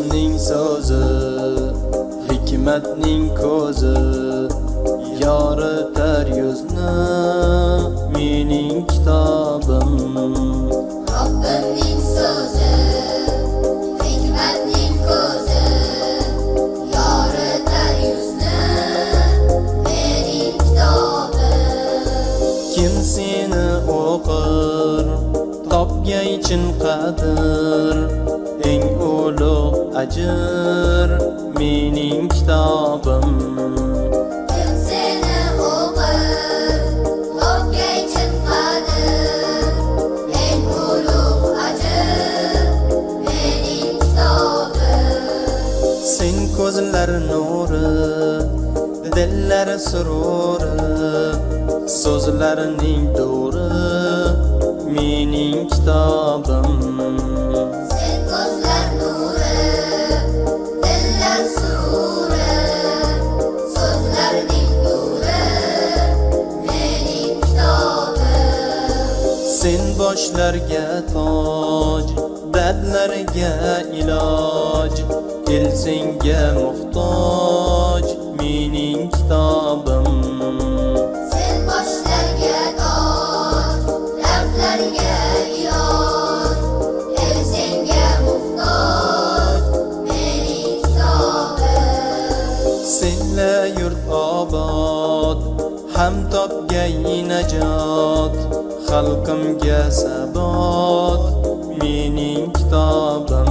So'zning so'zi, hikmatning ko'zi, yoritar yuzni mening kitobim. Robbimning so'zi, hikmatning ko'zi, yoritar yuzni mening kitobim. Kim seni o'qir, topgaychin qadr, eng ulug' ajr mening kitobim. Kim seni o'qir, topgaychin qadr, eng ulug' ajr mening kitobim. Sen ko'zlar nuri, dillar sururi, so'zlarining do'ri mening kitobim. Sen ko'zlar nuri, dillar sururi, so'zlarning nuri mening kitobim. Sen boshlarga toj, dardlarga iloj, el senga muhtoj mening kitobim. Sen boshlarga toj, dardlarga iloj, el senga muhtoj mening kitobim. Senla yurt obod, ham topgay najot, xalqimga sabot mening kitobim.